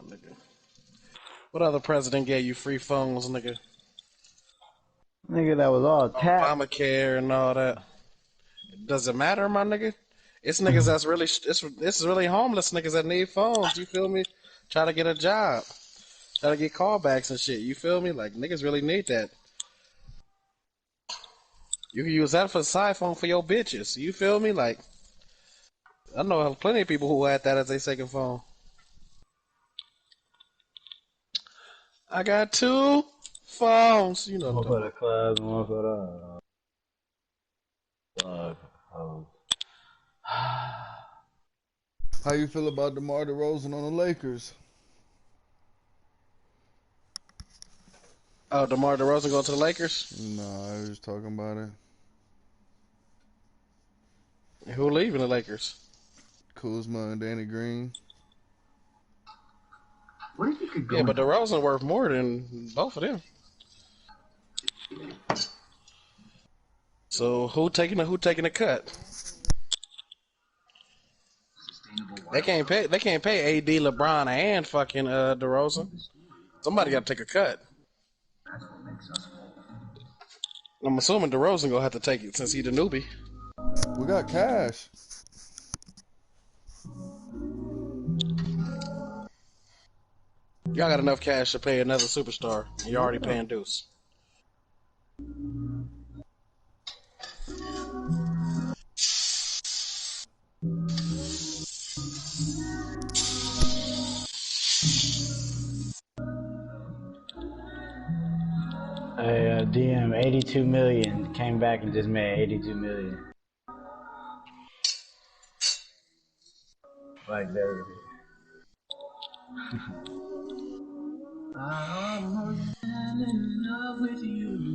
on, nigga. What other president gave you free phones, nigga? Nigga, that was all tapped. Obamacare and all that. Does it matter, my nigga? It's niggas that's really, it's really homeless niggas that need phones, you feel me? Try to get a job. Try to get callbacks and shit, you feel me? Like, niggas really need that. You can use that for a side phone for your bitches, you feel me? Like, I know plenty of people who had that as their second phone. I got 2 phones, you know. One for the club and one for the How you feel about DeMar DeRozan on the Lakers? Oh, DeMar DeRozan going to the Lakers? No, I was just talking about it. Who leaving the Lakers? Kuzma and Danny Green. Where you could go? Yeah, but DeRozan worth more than both of them. So who taking a cut? They can't pay AD, LeBron, and fucking DeRozan. Somebody got to take a cut. I'm assuming DeRozan gonna have to take it since he the newbie. We got cash. Y'all got enough cash to pay another superstar. You're already paying Deuce. Hey, DM 82 million came back and just made 82 million. Like that. I'm in love with you.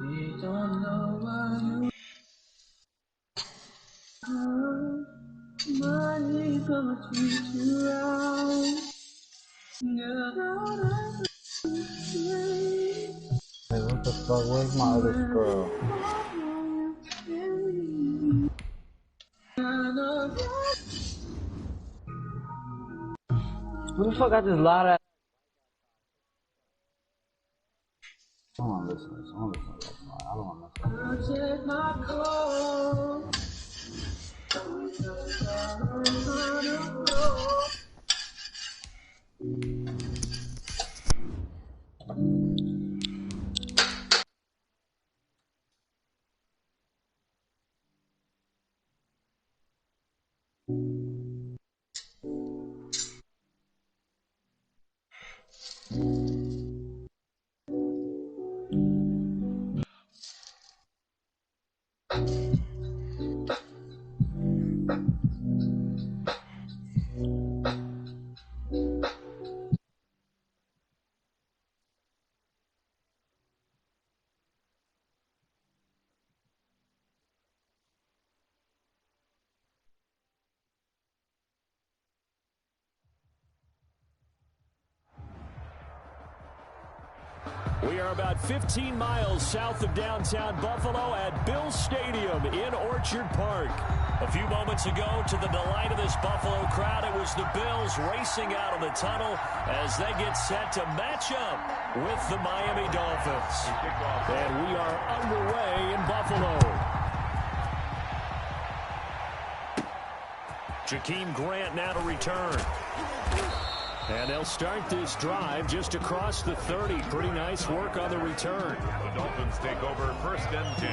We don't know why you money gonna treat you right. Hey, what the fuck? Where's my other scroll? Who the fuck got this loud ass? I don't want to listen to this. I don't want to listen to this. We are about 15 miles south of downtown Buffalo at Bills Stadium in Orchard Park. A few moments ago, to the delight of this Buffalo crowd, it was the Bills racing out of the tunnel as they get set to match up with the Miami Dolphins. And we are underway in Buffalo. Jakeem Grant now to return. And they'll start this drive just across the 30. Pretty nice work on the return. The Dolphins take over 1st and 10.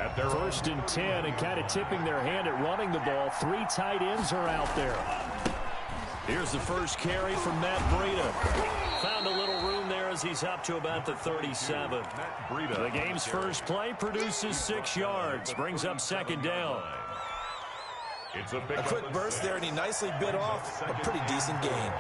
At their 1st and 10, and kind of tipping their hand at running the ball. 3 tight ends are out there. Here's the first carry from Matt Breida. Found a little room there as he's up to about the 37. The game's first play produces 6 yards. Brings up 2nd down. A quick burst there, and he nicely bit off a pretty decent gain.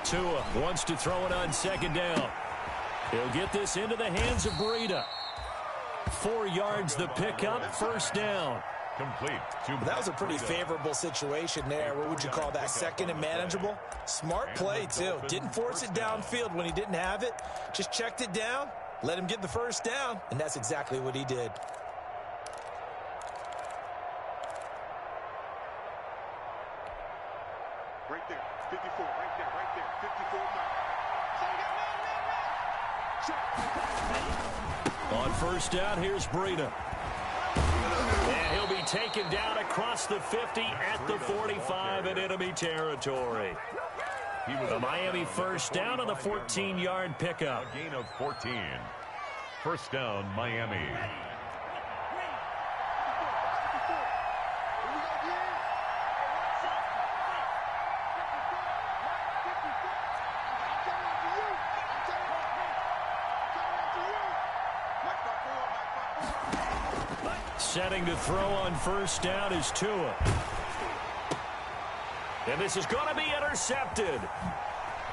Tua wants to throw it on 2nd down. He'll get this into the hands of Breida. 4 yards the pickup, 1st down. Complete. That was a pretty favorable situation there. What would you call that? Second and manageable? Smart play, too. Didn't force it downfield when he didn't have it. Just checked it down, let him get the first down, and that's exactly what he did. Right there, 54, right there, 54. On first down, here's Breida. And he'll be taken down across the 50 at the 45 in enemy territory. A Miami first down on the 14-yard pickup. A gain of 14. First down, Miami. Setting to throw on first down is Tua. And this is going to be intercepted.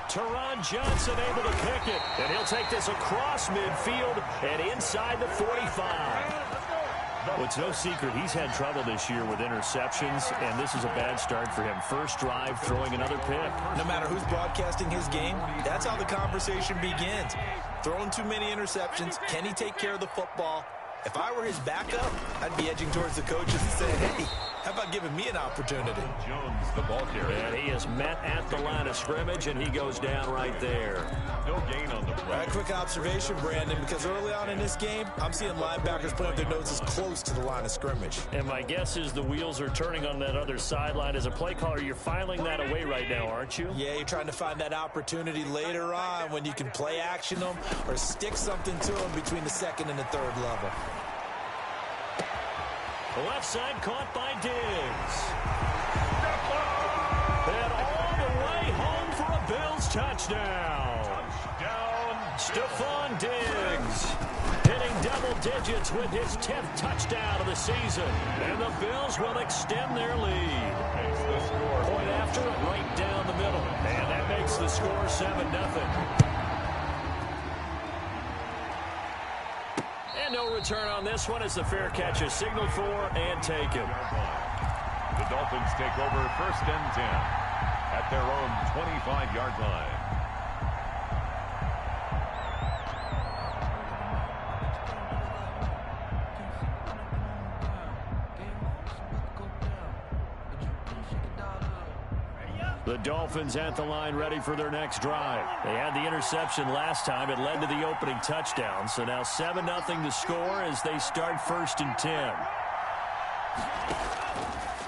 Teron Johnson able to pick it. And he'll take this across midfield and inside the 45. Well, it's no secret he's had trouble this year with interceptions, and this is a bad start for him. First drive, throwing another pick. No matter who's broadcasting his game, that's how the conversation begins. Throwing too many interceptions. Can he take care of the football? If I were his backup, I'd be edging towards the coaches and saying, hey, how about giving me an opportunity? Jones, the ball carrier. And he is met at the line of scrimmage, and he goes down right there. No gain on the play. All right, quick observation, Brandon, because early on in this game, I'm seeing linebackers putting their noses close to the line of scrimmage. And my guess is the wheels are turning on that other sideline. As a play caller, you're filing that away right now, aren't you? Yeah, you're trying to find that opportunity later on when you can play action them or stick something to them between the second and the third level. The left side caught by Diggs. And all the way home for a Bills touchdown. Stephon Diggs hitting double digits with his 10th touchdown of the season. And the Bills will extend their lead. Point after, right down the middle. And that makes the score 7-0. And no return on this one as the fair catch is signaled for and taken. The Dolphins take over first and 10 at their own 25-yard line. The Dolphins at the line ready for their next drive. They had the interception last time. It led to the opening touchdown. So now 7-0 to score as they start first and 10.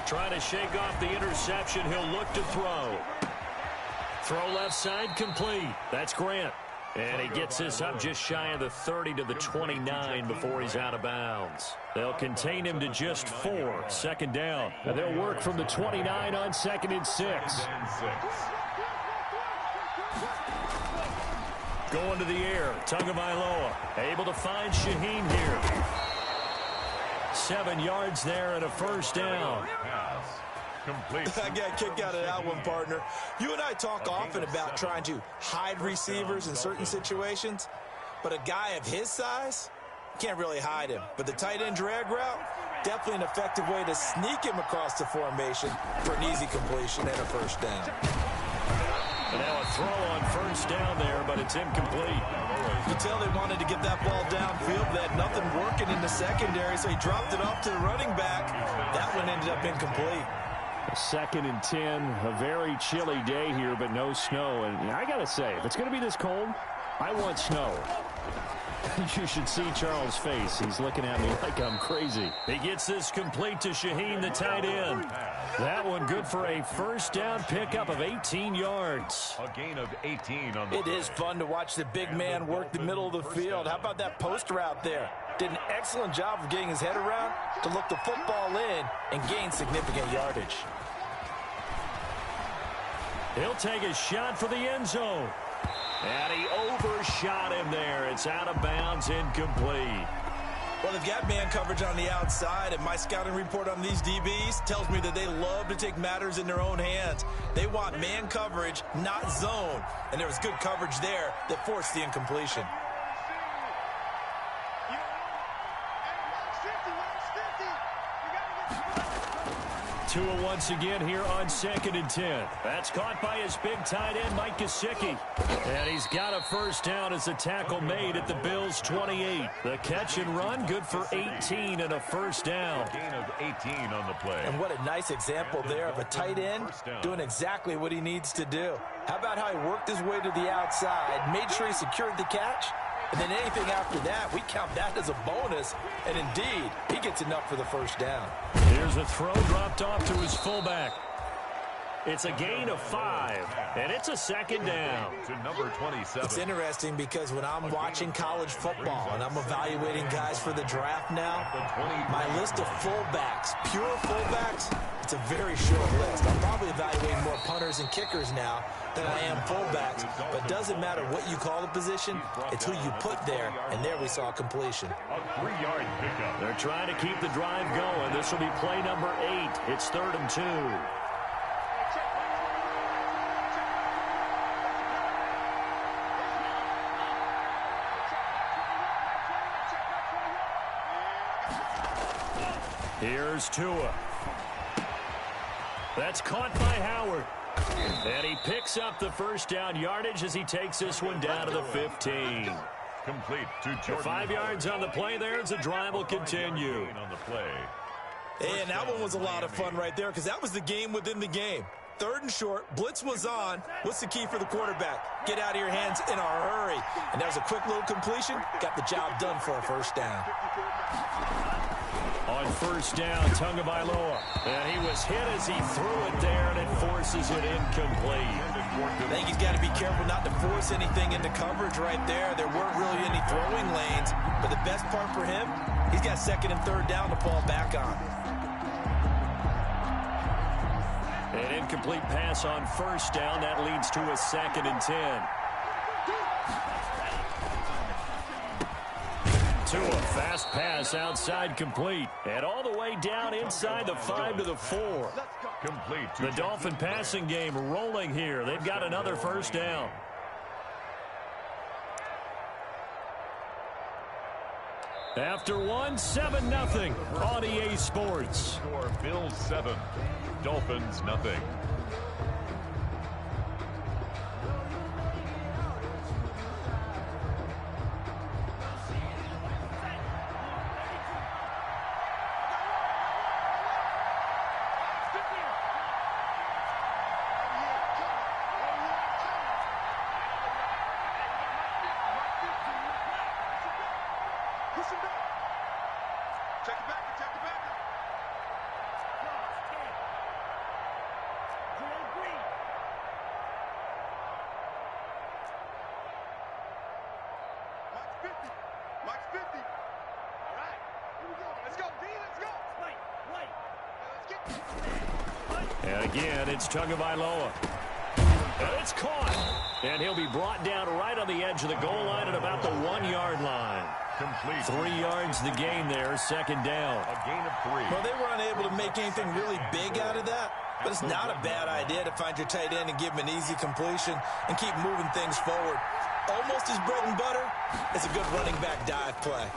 Trying to shake off the interception. He'll look to throw. Throw left side complete. That's Grant. And he gets this up just shy of the 30 to the 29 before he's out of bounds. They'll contain him to just 4. Second down. And they'll work from the 29 on 2nd and 6. Going to the air. Tagovailoa able to find Shaheen here. 7 yards there and a first down. I got a kick out of that one, partner. You and I talk often about trying to hide receivers in certain situations, but a guy of his size, can't really hide him. But the tight end drag route, definitely an effective way to sneak him across the formation for an easy completion and a first down. And now a throw on first down there, but it's incomplete. You can tell they wanted to get that ball downfield. They had nothing working in the secondary, so he dropped it off to the running back. That one ended up incomplete. 2nd and 10, a very chilly day here, but no snow. And I got to say, if it's going to be this cold, I want snow. You should see Charles' face. He's looking at me like I'm crazy. He gets this complete to Shaheen, the tight end. That one good for a first down pickup of 18 yards. A gain of 18 on the It is fun to watch the big man work the middle of the field. How about that post route there? Did an excellent job of getting his head around to look the football in and gain significant yardage. He'll take a shot for the end zone. And he overshot him there. It's out of bounds, incomplete. Well, they've got man coverage on the outside, and my scouting report on these DBs tells me that they love to take matters in their own hands. They want man coverage, not zone. And there was good coverage there that forced the incompletion. Tua once again here on 2nd and 10. That's caught by his big tight end, Mike Gesicki. And he's got a first down as a tackle made at the Bills' 28. The catch and run, good for 18 and a first down. A gain of 18 on the play. And what a nice example there of a tight end doing exactly what he needs to do. How about how he worked his way to the outside, made sure he secured the catch, and then anything after that, we count that as a bonus. And indeed, he gets enough for the first down. Here's a throw dropped off to his fullback. It's a gain of 5, and it's a second down. To number 27. It's interesting because when I'm watching college football and I'm evaluating guys for the draft now, my list of fullbacks, pure fullbacks, it's a very short list. I'm probably evaluating more punters and kickers now than I am fullbacks, but it doesn't matter what you call the position, it's who you put there, and there we saw completion. A 3-yard pickup. They're trying to keep the drive going. This will be play number 8. It's 3rd and 2. Here's Tua. That's caught by Howard. And he picks up the first down yardage as he takes this one down to the 15. Complete to Jordan. 5 yards on the play there as the drive will continue. On the play. And that one was a lot of fun right there because that was the game within the game. 3rd and short, blitz was on. What's the key for the quarterback? Get out of your hands in a hurry. And that was a quick little completion. Got the job done for a first down. On first down, Tagovailoa. And he was hit as he threw it there, and it forces it incomplete. I think he's got to be careful not to force anything into coverage right there. There weren't really any throwing lanes. But the best part for him, he's got 2nd and 3rd down to fall back on. An incomplete pass on first down. That leads to a 2nd and 10. To a fast pass outside complete. And all the way down inside the 5 to the 4. Complete. The Dolphin passing game rolling here. They've got another first down. After one, 7-0 on EA Sports. Score Bills 7, Dolphins nothing. And again, it's Tagovailoa. And it's caught. And he'll be brought down right on the edge of the goal line at about the 1-yard line. Complete. 3 yards the gain there, 2nd down. A gain of 3. Well, they were unable to make anything really big out of that. But it's not a bad idea to find your tight end and give him an easy completion and keep moving things forward. Almost his bread and butter. It's a good running back dive play.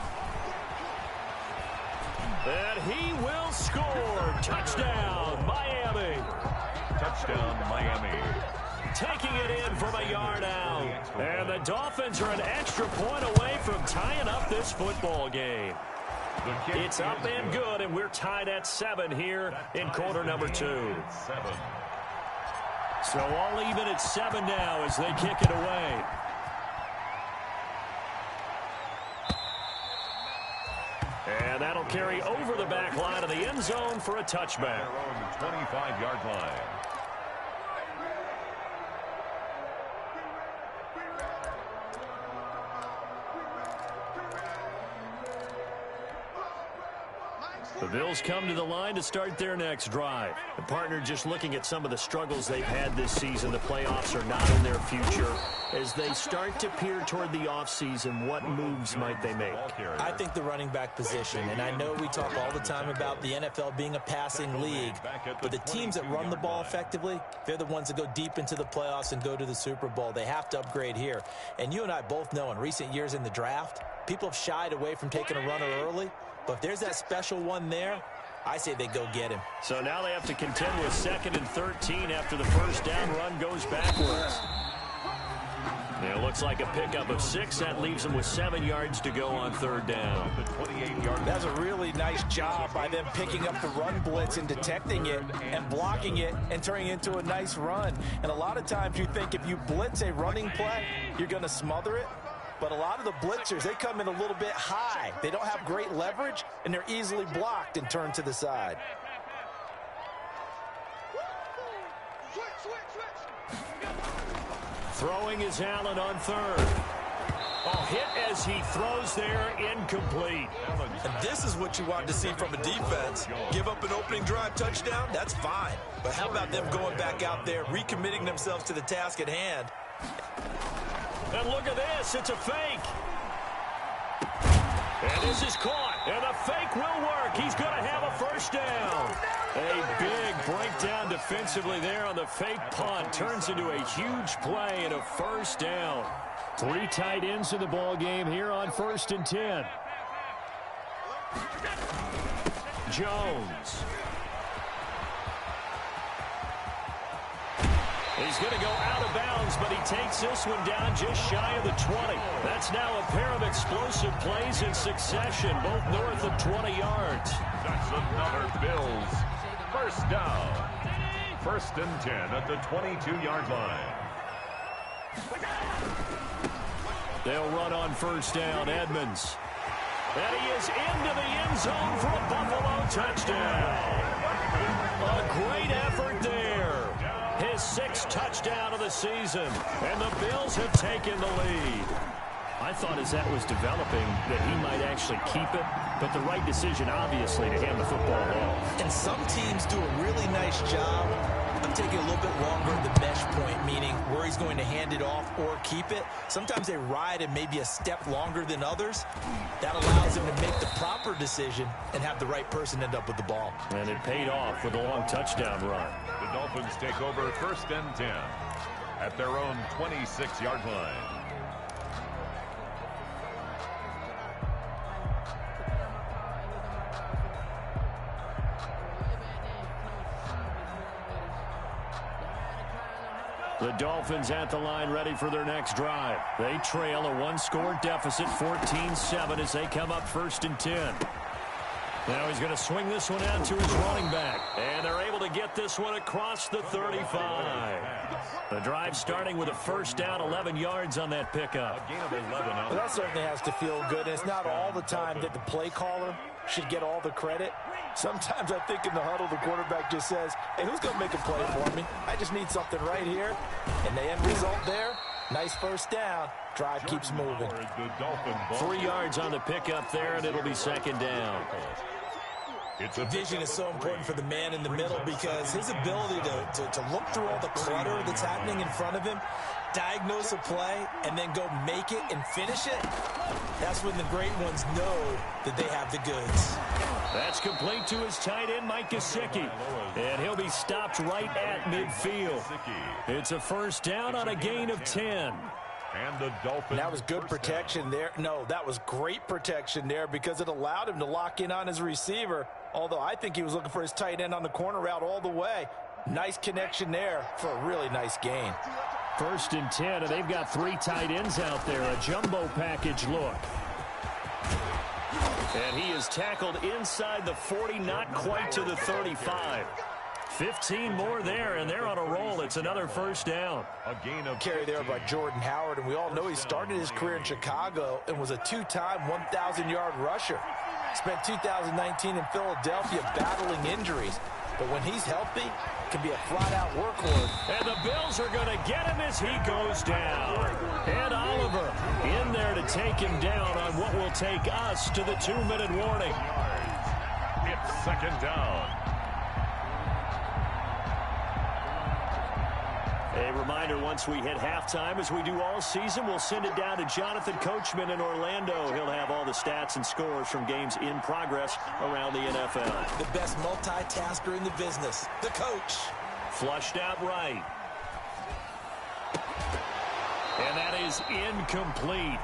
And he will score. Touchdown, Miami. Touchdown, Miami. Taking it in from a yard out. And the Dolphins are an extra point away from tying up this football game. It's up and good, and we're tied at 7 here in quarter number 2. 7. So all even at 7 now as they kick it away. And that'll carry over the back line of the end zone for a touchback. Their own 25-yard line. The Bills come to the line to start their next drive. The partner just looking at some of the struggles they've had this season. The playoffs are not in their future. As they start to peer toward the offseason, what moves might they make? I think the running back position, and I know we talk all the time about the NFL being a passing league, but the teams that run the ball effectively, they're the ones that go deep into the playoffs and go to the Super Bowl. They have to upgrade here. And you and I both know in recent years in the draft, people have shied away from taking a runner early. But if there's that special one there, I say they go get him. So now they have to contend with 2nd and 13 after the first down run goes backwards. It looks like a pickup of 6. That leaves them with 7 yards to go on 3rd down. The 28-yard. That's a really nice job by them picking up the run blitz and detecting it and blocking it and turning it into a nice run. And a lot of times you think if you blitz a running play, you're going to smother it. But a lot of the blitzers, they come in a little bit high. They don't have great leverage, and they're easily blocked and turned to the side. Throwing is Allen on 3rd. Oh, hit as he throws there, incomplete. And this is what you want to see from a defense. Give up an opening drive touchdown, that's fine. But how about them going back out there, recommitting themselves to the task at hand? And look at this, it's a fake. And this is caught, and the fake will work. He's going to have a first down. A big breakdown defensively there on the fake punt. Turns into a huge play and a first down. 3 tight ends in the ball game here on 1st and 10. Jones. He's going to go out of bounds, but he takes this one down just shy of the 20. That's now a pair of explosive plays in succession, both north of 20 yards. That's another Bills first down. 1st and 10 at the 22-yard line. They'll run on 1st down. Edmonds. And he is into the end zone for a Buffalo touchdown. A great effort there. His 6th touchdown of the season. And the Bills have taken the lead. I thought as that was developing that he might actually keep it, but the right decision, obviously, to hand the football off. And some teams do a really nice job of taking a little bit longer at the mesh point, meaning where he's going to hand it off or keep it. Sometimes they ride it maybe a step longer than others. That allows him to make the proper decision and have the right person end up with the ball. And it paid off with a long touchdown run. The Dolphins take over 1st and 10 at their own 26-yard line. The Dolphins at the line ready for their next drive. They trail a 1-score deficit, 14-7 as they come up 1st and 10. Now he's going to swing this one out to his running back. And they're able to get this one across the 35. The drive starting with a first down, 11 yards on that pickup. A gain of 11. Well, that certainly has to feel good. And it's not all the time that the play caller should get all the credit. Sometimes I think in the huddle, the quarterback just says, hey, who's going to make a play for me? I just need something right here. And the end result there, nice first down. Drive keeps moving. 3 yards on the pickup there, and it'll be 2nd down. Vision is so important for the man in the middle because his ability to look through all the clutter that's happening in front of him, diagnose a play, and then go make it and finish it, that's when the great ones know that they have the goods. That's complete to his tight end, Mike Gesicki. And he'll be stopped right at midfield. It's a first down on a gain of 10. And the Dolphins. And that was good protection there. No, that was great protection there because it allowed him to lock in on his receiver. Although I think he was looking for his tight end on the corner route all the way. Nice connection there for a really nice gain. 1st and 10, and they've got 3 tight ends out there. A jumbo package look. And he is tackled inside the 40, not quite to the 35. 15 more there, and they're on a roll. It's another first down. A gain of carry there by Jordan Howard, and we all know he started his career in Chicago and was a 2-time 1,000-yard rusher. Spent 2019 in Philadelphia battling injuries, but when he's healthy, can be a flat-out workhorse. And the Bills are going to get him as he goes down. And Oliver in there to take him down on what will take us to the 2-minute warning. It's 2nd down. A reminder, once we hit halftime, as we do all season, we'll send it down to Jonathan Coachman in Orlando. He'll have all the stats and scores from games in progress around the NFL. The best multitasker in the business, the coach. Flushed out right. And that is incomplete.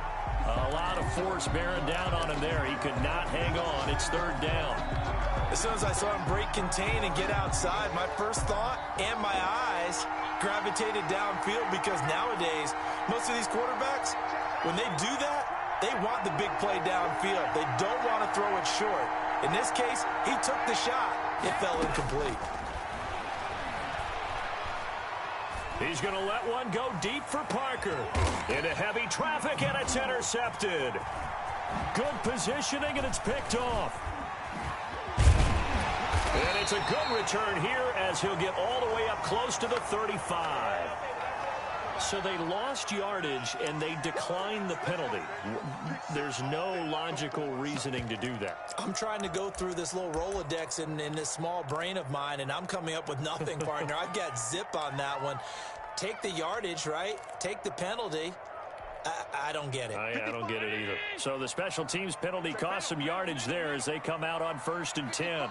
A lot of force bearing down on him there. He could not hang on. It's 3rd down. As soon as I saw him break contain and get outside, my first thought and my eyes gravitated downfield, because nowadays, most of these quarterbacks, when they do that, they want the big play downfield. They don't want to throw it short. In this case, he took the shot. It fell incomplete. He's going to let one go deep for Parker. Into heavy traffic, and it's intercepted. Good positioning, and it's picked off. And it's a good return here as he'll get all the way up close to the 35. So they lost yardage, and they declined the penalty. There's no logical reasoning to do that. I'm trying to go through this little Rolodex in this small brain of mine, and I'm coming up with nothing, partner. I've got zip on that one. Take the yardage, right? Take the penalty. I don't get it. I don't get it either. So the special teams penalty cost some yardage there as they come out on 1st and 10.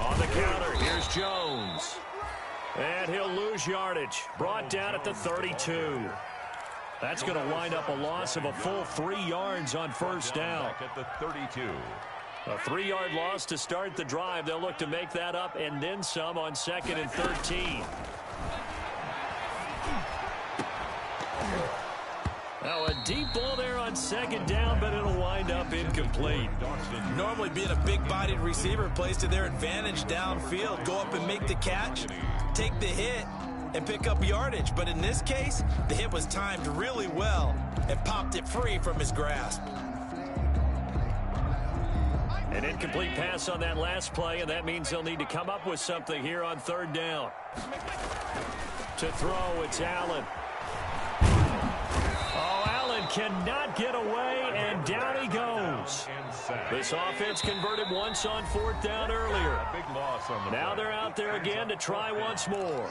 On the counter, here's Jones. And he'll lose yardage. Brought down at the 32. That's going to wind up a loss of a full 3 yards on 1st down. At the 32. A 3-yard loss to start the drive. They'll look to make that up and then some on 2nd and 13. Now a deep ball there on 2nd down, but it'll wind up incomplete. Normally being a big-bodied receiver plays to their advantage downfield. Go up and make the catch, take the hit, and pick up yardage. But in this case, the hit was timed really well and popped it free from his grasp. An incomplete pass on that last play, and that means they'll need to come up with something here on 3rd down. To throw, it's Allen. Oh, Allen cannot get away, and down he goes. This offense converted once on 4th down earlier. Big loss on the now they're out there again to try once more.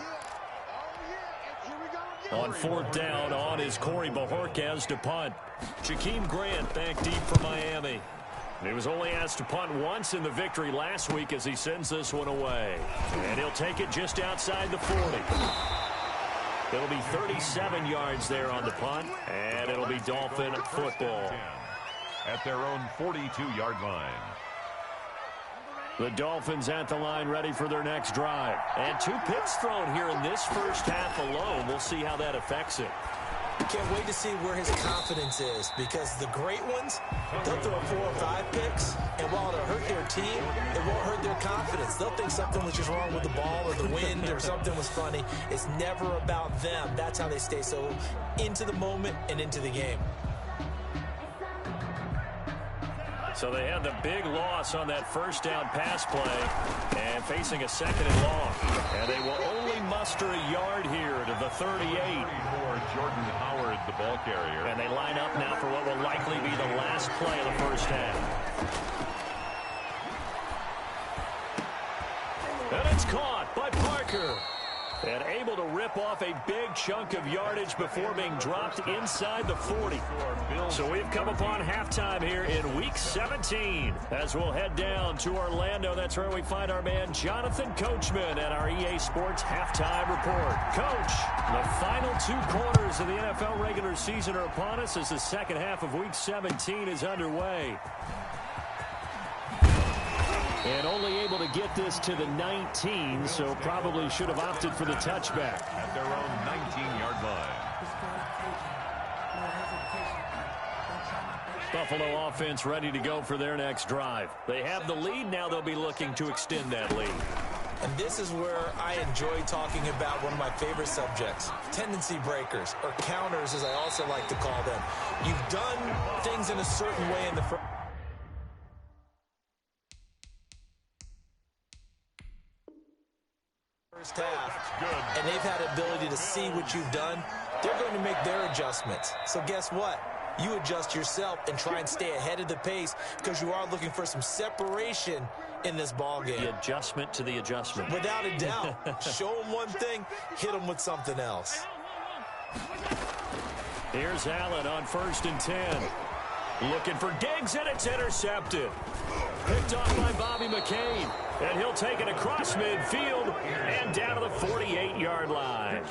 On 4th down, on is Corey Bojorquez to punt. Jakeem Grant back deep for Miami. He was only asked to punt once in the victory last week as he sends this one away. And he'll take it just outside the 40. It'll be 37 yards there on the punt, and it'll be Dolphin football. At their own 42-yard line. The Dolphins at the line ready for their next drive. And 2 picks thrown here in this first half alone. We'll see how that affects it. Can't wait to see where his confidence is, because the great ones, they'll throw 4 or 5 picks, and while it'll hurt their team, it won't hurt their confidence. They'll think something was just wrong with the ball or the wind or something was funny. It's never about them. That's how they stay so into the moment and into the game. So they had the big loss on that 1st down pass play and facing a 2nd and long. And they will only muster a yard here to the 38. For Jordan Howard, the ball carrier. And they line up now for what will likely be the last play of the 1st half. And it's caught by Parker. And able to rip off a big chunk of yardage before being dropped inside the 40. So we've come upon halftime here in Week 17. As we'll head down to Orlando, that's where we find our man Jonathan Coachman at our EA Sports Halftime Report. Coach, the final 2 quarters of the NFL regular season are upon us as the second half of Week 17 is underway. And only able to get this to the 19, so probably should have opted for the touchback. At their own 19-yard line. Buffalo offense ready to go for their next drive. They have the lead. Now they'll be looking to extend that lead. And this is where I enjoy talking about one of my favorite subjects, tendency breakers, or counters as I also like to call them. You've done things in a certain way in the first half, and they've had the ability to see what you've done. They're going to make their adjustments. So guess what? You adjust yourself and try and stay ahead of the pace, because you are looking for some separation in this ball game. The adjustment to the adjustment. Without a doubt. Show them one thing, hit them with something else. Here's Allen on 1st and 10. Looking for Diggs, and it's intercepted. picked off by Bobby McCain. And he'll take it across midfield and down to the 48-yard line.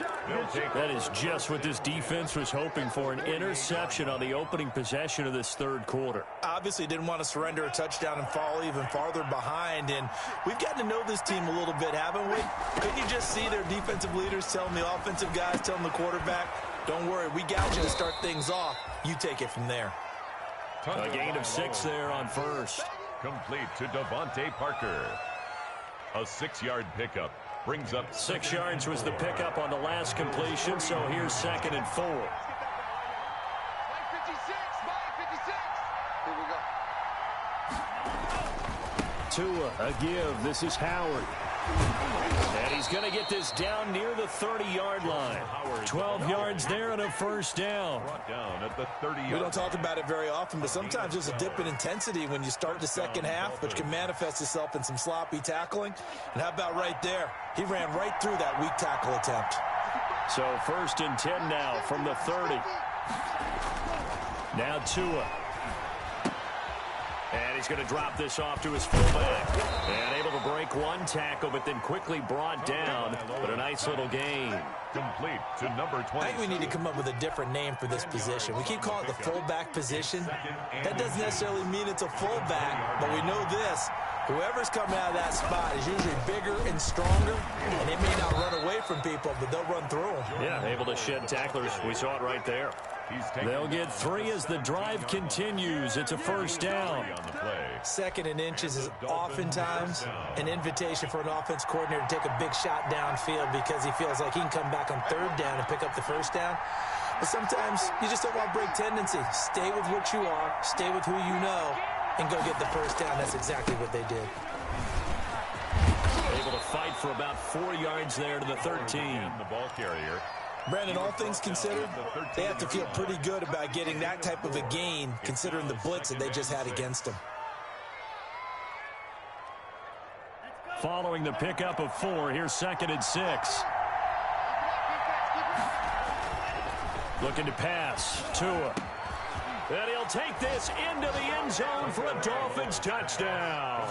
That is just what this defense was hoping for, an interception on the opening possession of this third quarter. Obviously didn't want to surrender a touchdown and fall even farther behind. And we've gotten to know this team a little bit, haven't we? Couldn't you just see their defensive leaders telling the offensive guys, telling the quarterback, don't worry, we got you to start things off. You take it from there. A gain of 6 there on first. Complete to Devontae Parker. A 6-yard pickup brings up 6 yards was the pickup on the last completion, so here's 2nd and 4. Tua, a give. This is Howard. And he's going to get this down near the 30-yard line. 12 yards there and a first down. Down at the 30. We don't talk about it very often, but sometimes there's a dip in intensity when you start the second half, which can manifest itself in some sloppy tackling. And how about right there? He ran right through that weak tackle attempt. So 1st and 10 now from the 30. Now Tua. And he's going to drop this off to his fullback. And able to break one tackle, but then quickly brought down. But a nice little gain. Complete to number 20. I think we need to come up with a different name for this position. We keep calling it the fullback position. That doesn't necessarily mean it's a fullback, but we know this. Whoever's coming out of that spot is usually bigger and stronger, and they may not run away from people, but they'll run through them. Yeah, able to shed tacklers. We saw it right there. They'll get 3 as the drive continues. It's a first down. 2nd and inches is oftentimes an invitation for an offense coordinator to take a big shot downfield because he feels like he can come back on 3rd down and pick up the first down. But sometimes you just don't want to break tendency. Stay with what you are, stay with who you know, and go get the first down. That's exactly what they did. Able to fight for about 4 yards there to the 13. The ball carrier. Brandon, all things considered, they have to feel pretty good about getting that type of a gain considering the blitz that they just had against them. Following the pickup of 4, here's 2nd and 6. Looking to pass. Tua. And he'll take this into the end zone for a Dolphins touchdown.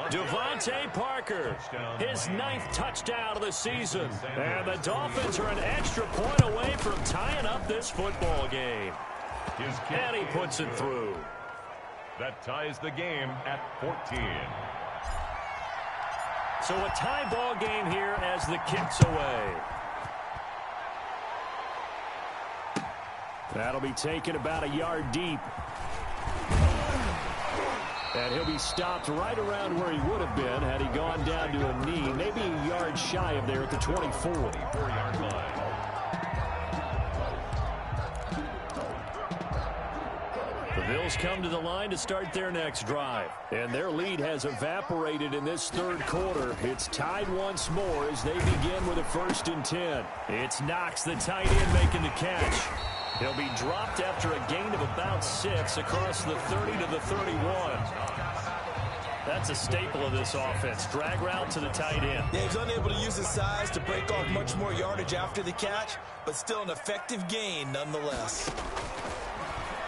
Devontae Parker, his 9th touchdown of the season. And the Dolphins are an extra point away from tying up this football game. And he puts it through. That ties the game at 14. So a tie ball game here as the kick's away. That'll be taken about a yard deep. And he'll be stopped right around where he would have been had he gone down to a knee, maybe a yard shy of there at the 24. 4-yard line. The Bills come to the line to start their next drive. And their lead has evaporated in this third quarter. It's tied once more as they begin with a 1st and 10. It's Knox, the tight end, making the catch. He'll be dropped after a gain of about 6 across the 30 to the 31. That's a staple of this offense. Drag route to the tight end. Yeah, he's unable to use his size to break off much more yardage after the catch, but still an effective gain nonetheless.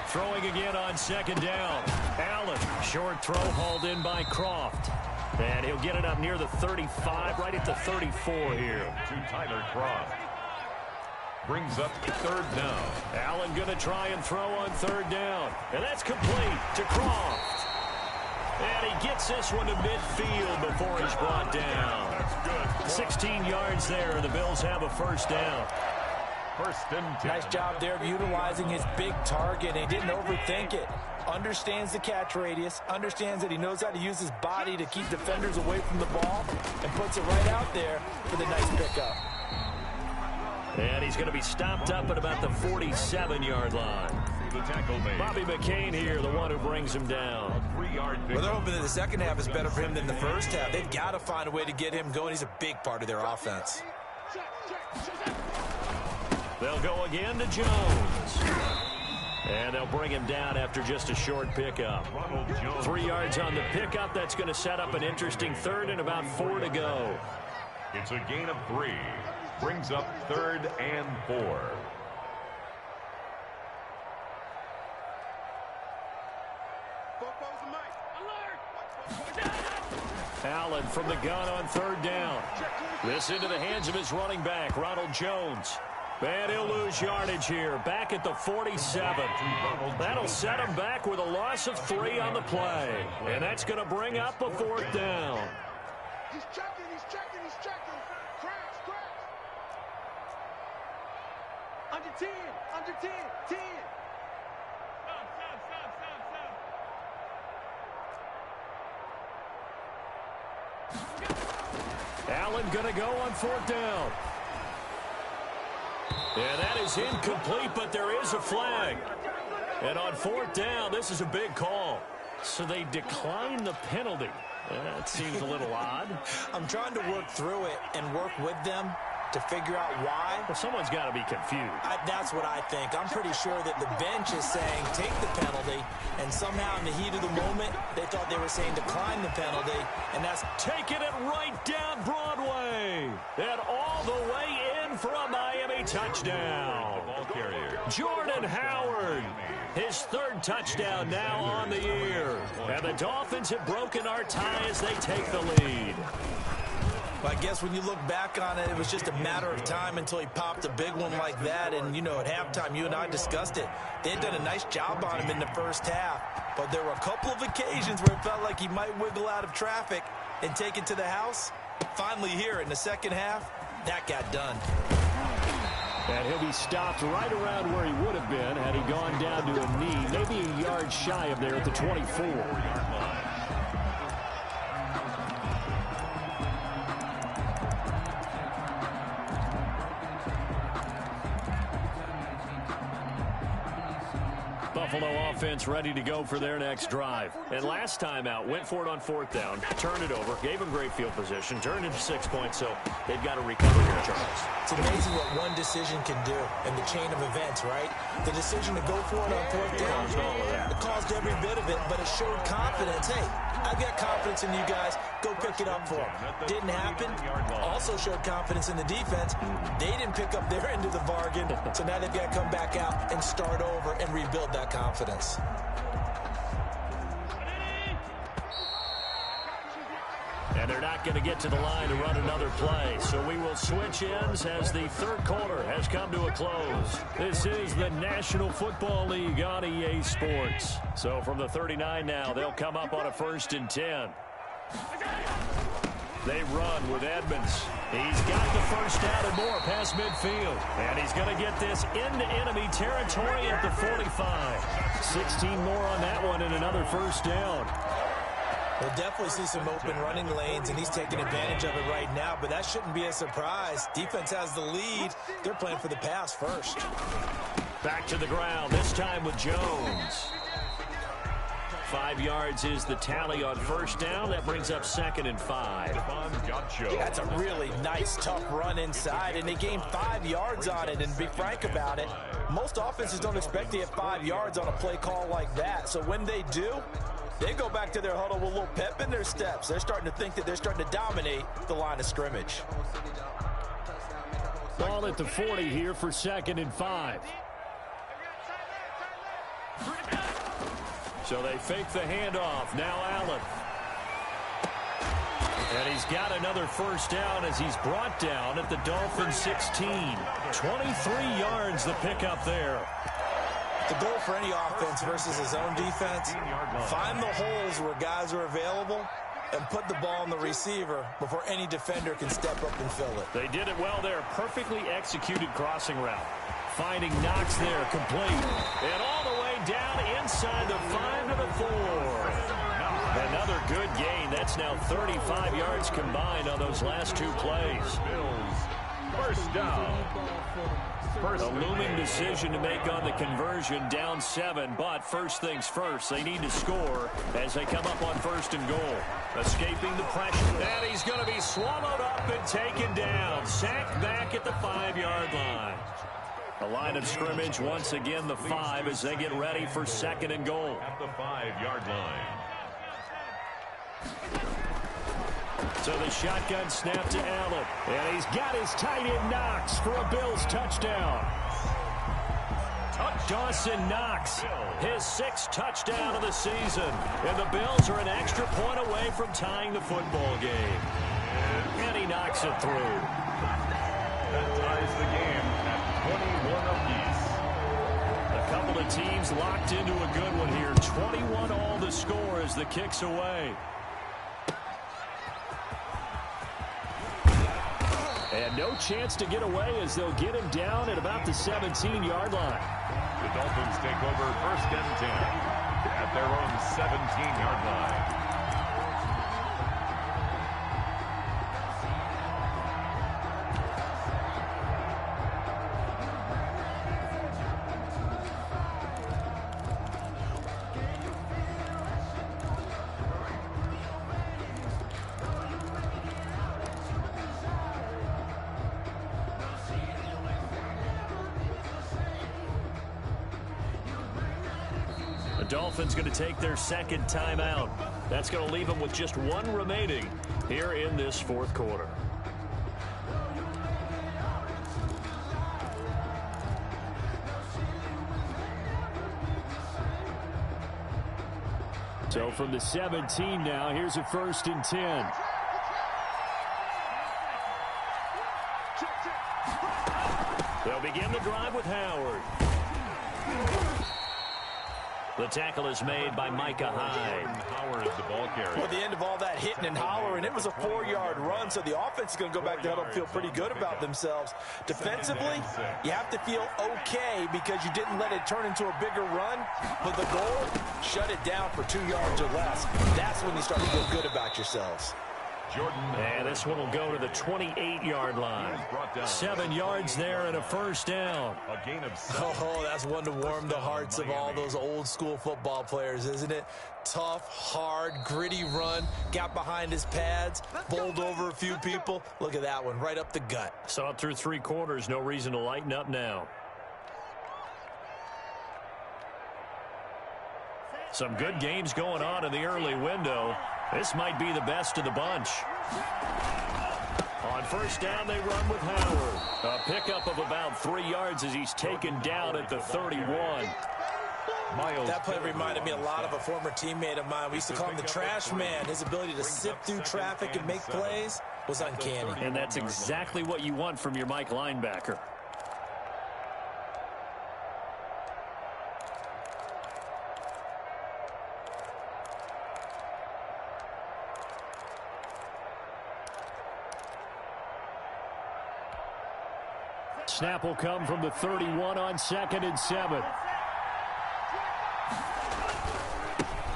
Throwing again on 2nd down. Allen, short throw hauled in by Croft. And he'll get it up near the 35, right at the 34 here. To Tyler Croft. Brings up 3rd down. Allen going to try and throw on 3rd down. And that's complete to Croft. And he gets this one to midfield before he's brought down. That's good. 16 yards there, and the Bills have a first down. 1st and 10. Nice job there of utilizing his big target. He didn't overthink it. Understands the catch radius. Understands that he knows how to use his body to keep defenders away from the ball. And puts it right out there for the nice pickup. And he's going to be stopped up at about the 47-yard line. The tackle made. Bobby McCain here, the one who brings him down. 3-yard Well, they're hoping that the second half is better for him than the first half. They've got to find a way to get him going. He's a big part of their offense. They'll go again to Jones. And they'll bring him down after just a short pickup. 3 yards on the pickup. That's going to set up an interesting 3rd and about 4 to go. It's a gain of 3. Brings up 3rd and 4. Allen from the gun on third down. This into the hands of his running back, Ronald Jones. And he'll lose yardage here, back at the 47. That'll set him back with a loss of 3 on the play. And that's going to bring up a 4th down. He's checking, he's checking, he's checking. Cracks, cracks. Under 10, under 10, 10. Allen going to go on 4th down. And that is incomplete, but there is a flag. And on 4th down, this is a big call. So they decline the penalty. That seems a little odd. I'm trying to work through it and work with them to figure out why. Well, someone's got to be confused. That's what I think. I'm pretty sure that the bench is saying take the penalty, and somehow in the heat of the moment, they thought they were saying decline the penalty, and that's taking it right down Broadway. And all the way in for a Miami touchdown. Jordan Howard, his 3rd touchdown now on the year. And the Dolphins have broken our tie as they take the lead. I guess when you look back on it, it was just a matter of time until he popped a big one like that. And, you know, at halftime, you and I discussed it. They had done a nice job on him in the first half. But there were a couple of occasions where it felt like he might wiggle out of traffic and take it to the house. Finally here in the second half, that got done. And he'll be stopped right around where he would have been had he gone down to a knee, maybe a yard shy of there at the 24-yard line. Buffalo offense ready to go for their next drive. And last time out, went for it on 4th down, turned it over, gave them great field position, turned into 6 points, so they've got to recover here, Charles. It's amazing what one decision can do in the chain of events, right? The decision to go for it on 4th down, it caused every bit of it, but it showed confidence. Hey, I've got confidence in you guys. Go pick it up for them. Didn't happen. Also showed confidence in the defense. They didn't pick up their end of the bargain, so now they've got to come back out and start over and rebuild that confidence. And they're not going to get to the line to run another play. So we will switch ends as the 3rd quarter has come to a close. This is the National Football League on EA Sports. So from the 39 now, they'll come up on a 1st and 10. They run with Edmonds. He's got the 1st down and more past midfield. And he's going to get this into enemy territory at the 45. 16 more on that one and another 1st down. We'll definitely see some open running lanes, and he's taking advantage of it right now, but that shouldn't be a surprise. Defense has the lead. They're playing for the pass first. Back to the ground, this time with Jones. 5 yards is the tally on 1st down. That brings up 2nd and 5. That's a really nice, tough run inside, and they gained 5 yards on it. And to be frank about it, most offenses don't expect to get 5 yards on a play call like that. So when they do, they go back to their huddle with a little pep in their steps. They're starting to think that they're starting to dominate the line of scrimmage. Ball at the 40 here for 2nd and 5. So they fake the handoff. Now Allen. And he's got another 1st down as he's brought down at the Dolphins 16. 23 yards the pickup there. The goal for any offense versus his own defense, find the holes where guys are available and put the ball on the receiver before any defender can step up and fill it. They did it well there. Perfectly executed crossing route. Finding Knox there, complete. And all the way down inside the 5 to the 4. Another good gain. That's now 35 yards combined on those last 2 plays. First down. A looming decision to make on the conversion, down 7, but first things first, they need to score as they come up on 1st and goal. Escaping the pressure, and he's going to be swallowed up and taken down. Sacked back at the 5-yard line. The line of scrimmage, once again, the 5 as they get ready for 2nd and goal. At the 5-yard line. So the shotgun snap to Allen. And he's got his tight end Knox for a Bills touchdown. Dawson Knox, his 6th touchdown of the season. And the Bills are an extra point away from tying the football game. And he knocks it through. That ties the game at 21 apiece. A couple of teams locked into a good one here. 21 all the score as the kick's away. And no chance to get away as they'll get him down at about the 17-yard line. The Dolphins take over 1st and 10 at their own 17-yard line. Dolphins going to take their 2nd timeout. That's going to leave them with just 1 remaining here in this 4th quarter. So from the 17 now, here's a 1st and 10. They'll begin the drive with Howard. The tackle is made by Micah Hyde. Howard is the ball carrier. Well, the end of all that hitting and hollering, it was a 4-yard run, so the offense is going to go back there and feel pretty good about themselves. Defensively, you have to feel okay because you didn't let it turn into a bigger run. But the goal, shut it down for 2 yards or less. That's when you start to feel good about yourselves. Jordan. And this one will go to the 28-yard line. 7 yards there and a 1st down. A gain of 7. Oh, that's one to warm the hearts of all those old-school football players, isn't it? Tough, hard, gritty run. Got behind his pads, bowled over a few people. Look at that one, right up the gut. Saw it through 3 quarters. No reason to lighten up now. Some good games going on in the early window. This might be the best of the bunch. On 1st down, they run with Howard. A pickup of about 3 yards as he's taken down at the 31. That play reminded me a lot of a former teammate of mine. We used to call him the trash man. His ability to sift through traffic and make plays was uncanny. And that's exactly what you want from your Mike linebacker. Snap will come from the 31 on 2nd and 7.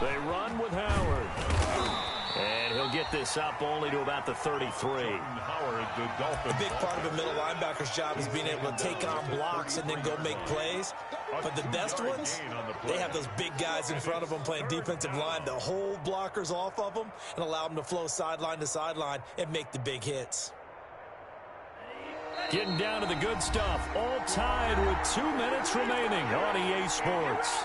They run with Howard. And he'll get this up only to about the 33. Howard, the Dolphins. A big part of a middle linebacker's job is being able to take on blocks and then go make plays. But the best ones, they have those big guys in front of them playing defensive line to hold blockers off of them and allow them to flow sideline to sideline and make the big hits. Getting down to the good stuff. All tied with 2 minutes remaining on EA Sports.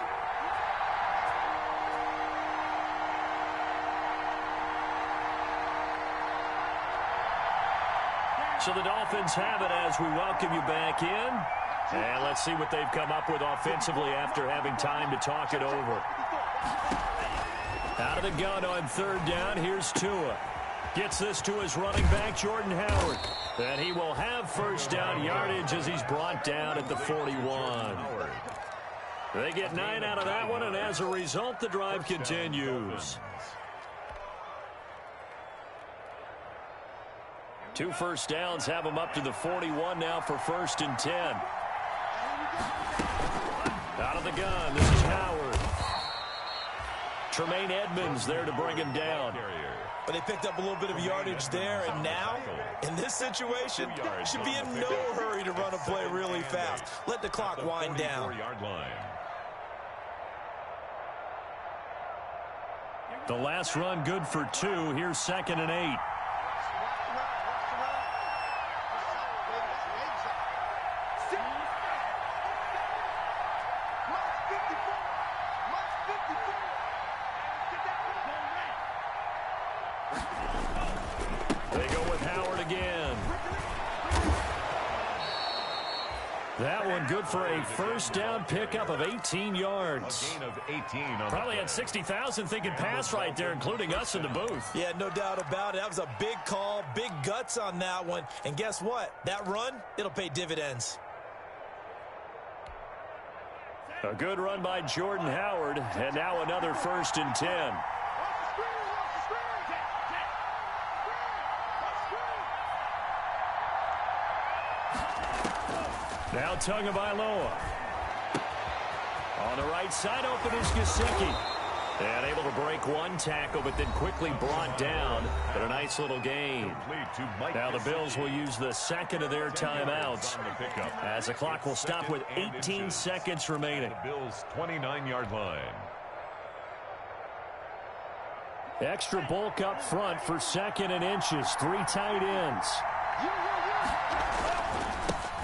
So the Dolphins have it as we welcome you back in. And let's see what they've come up with offensively after having time to talk it over. Out of the gun on 3rd down, here's Tua. Gets this to his running back, Jordan Howard. And he will have 1st down yardage as he's brought down at the 41. They get 9 out of that one, and as a result, the drive continues. 2 first downs have them up to the 41 now for 1st and 10. Out of the gun, this is Howard. Tremaine Edmonds there to bring him down. But they picked up a little bit of yardage there, and now, in this situation, should be in no hurry to run a play really fast. Let the clock wind down. The last run good for 2. Here's 2nd and 8. That one good for a first down pickup of 18 yards. A gain of 18 on Probably the had 60,000 thinking pass right there, including us in the booth. Yeah, no doubt about it. That was a big call, big guts on that one. And guess what? That run, it'll pay dividends. A good run by Jordan Howard, and now another 1st and 10. Now Tagovailoa. On the right side, open is Gesicki. And able to break one tackle, but then quickly brought down. But a nice little gain. Now the Bills will use the second of their timeouts, as the clock will stop with 18 seconds remaining. The Bills' 29-yard line. Extra bulk up front for 2nd and inches. 3 tight ends.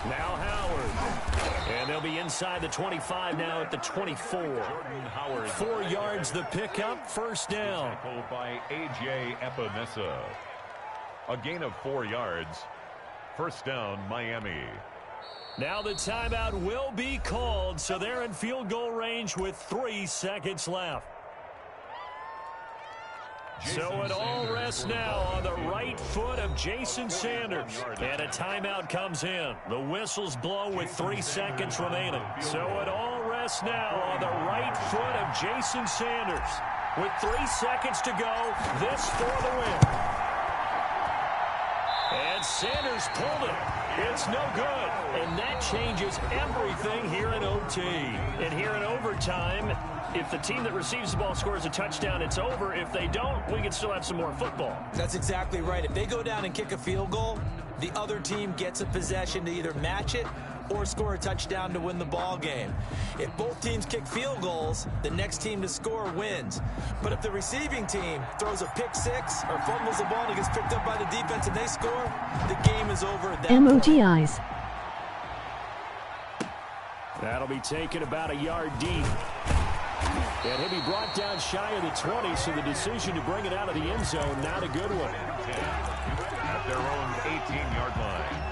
Now Howard. And they'll be inside the 25 now at the 24. Jordan Howard. 4 yards the pickup, 1st down. Tackled by A.J. Epinesa. A gain of 4 yards. 1st down, Miami. Now the timeout will be called, so they're in field goal range with 3 seconds left. So it all rests now on the right foot of Jason Sanders. And a timeout comes in. The whistles blow with 3 seconds remaining. So it all rests now on the right foot of Jason Sanders. With 3 seconds to go, this for the win. And Sanders pulled it. It's no good. And that changes everything here in OT. And here in overtime, if the team that receives the ball scores a touchdown, it's over. If they don't, we can still have some more football. That's exactly right. If they go down and kick a field goal, the other team gets a possession to either match it or score a touchdown to win the ball game. If both teams kick field goals, the next team to score wins. But if the receiving team throws a pick six or fumbles the ball and it gets picked up by the defense and they score, the game is over at that MOGIs. point. That'll be taken about a yard deep. And he'll be brought down shy of the 20, so the decision to bring it out of the end zone, not a good one. At their own 18-yard line.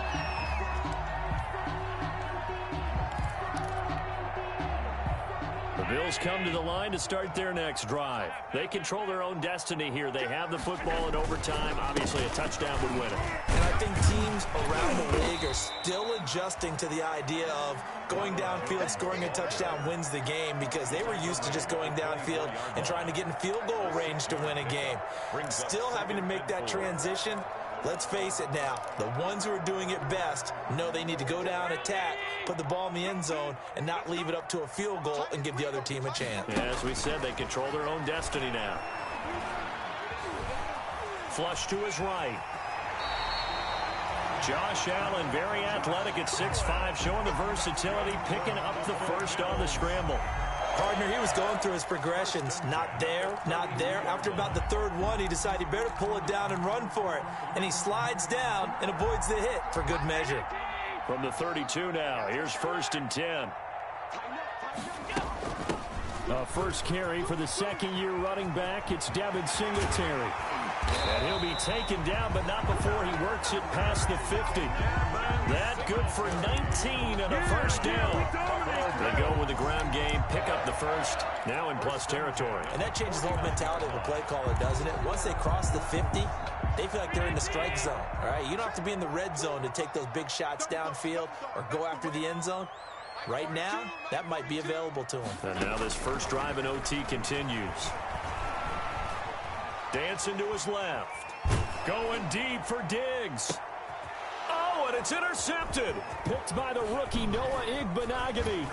The Bills come to the line to start their next drive. They control their own destiny here. They have the football in overtime. Obviously, a touchdown would win it. And I think teams around the league are still adjusting to the idea of going downfield, scoring a touchdown wins the game, because they were used to just going downfield and trying to get in field goal range to win a game. Still having to make that transition. Let's face it now, the ones who are doing it best know they need to go down, attack, put the ball in the end zone, and not leave it up to a field goal and give the other team a chance. Yeah, as we said, they control their own destiny now. Flush to his right. Josh Allen, very athletic at 6'5", showing the versatility, picking up the first on the scramble. Partner, he was going through his progressions. Not there, not there. After about the third one, he decided he better pull it down and run for it. And he slides down and avoids the hit for good measure. From the 32 now, here's 1st and 10. First carry for the second-year running back. It's Devin Singletary. And he'll be taken down, but not before he works it past the 50. That good for 19 and a first down. They go with the ground game, pick up the first, now in plus territory. And that changes the whole mentality of the play caller, doesn't it? Once they cross the 50, they feel like they're in the strike zone, all right? You don't have to be in the red zone to take those big shots downfield or go after the end zone. Right now, that might be available to him. And now this first drive in OT continues. Dancing to his left. Going deep for Diggs. Oh, and it's intercepted. Picked by the rookie Noah Igbenogany.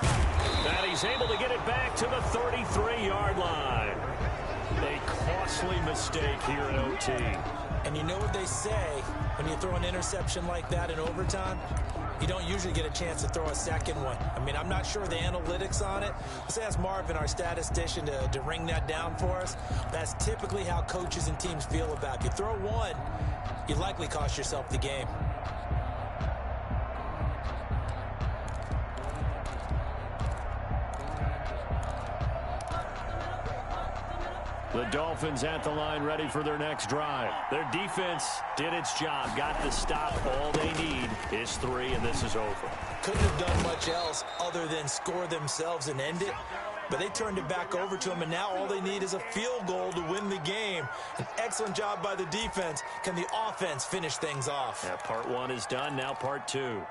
And he's able to get it back to the 33-yard line. A costly mistake here in OT. And you know what they say when you throw an interception like that in overtime? You don't usually get a chance to throw a second one. I mean, I'm not sure the analytics on it. Let's ask Marvin, our statistician, to ring that down for us. That's typically how coaches and teams feel about it. If you throw one, you likely cost yourself the game. The Dolphins at the line ready for their next drive. Their defense did its job, got the stop. All they need is 3, and this is over. Couldn't have done much else other than score themselves and end it. But they turned it back over to them, and now all they need is a field goal to win the game. An excellent job by the defense. Can the offense finish things off? Yeah, part 1 is done, now part 2.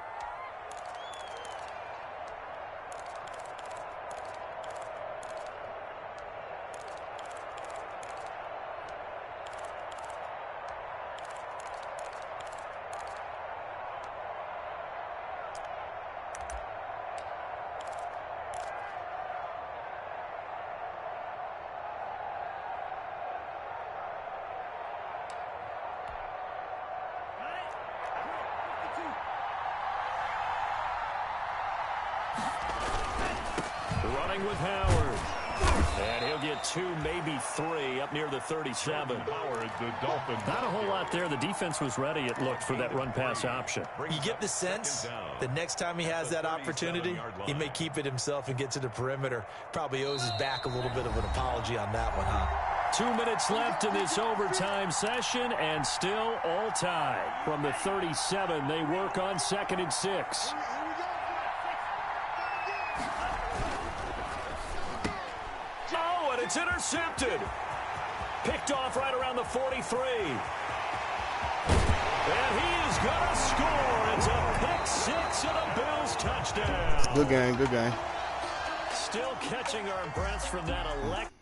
Running with Howard. And he'll get 2, maybe 3 up near the 37. Howard, the Dolphins. Not a whole lot there. The defense was ready, it looked, for that run-pass option. You get the sense that next time he has that opportunity, he may keep it himself and get to the perimeter. Probably owes his back a little bit of an apology on that one, huh? 2 minutes left in this overtime session, and still all tied. From the 37, they work on 2nd and 6. Oh, and it's intercepted. Picked off right around the 43. And he is going to score. It's a pick 6 and a Bills touchdown. Good game, good game. Still catching our breaths from that electric.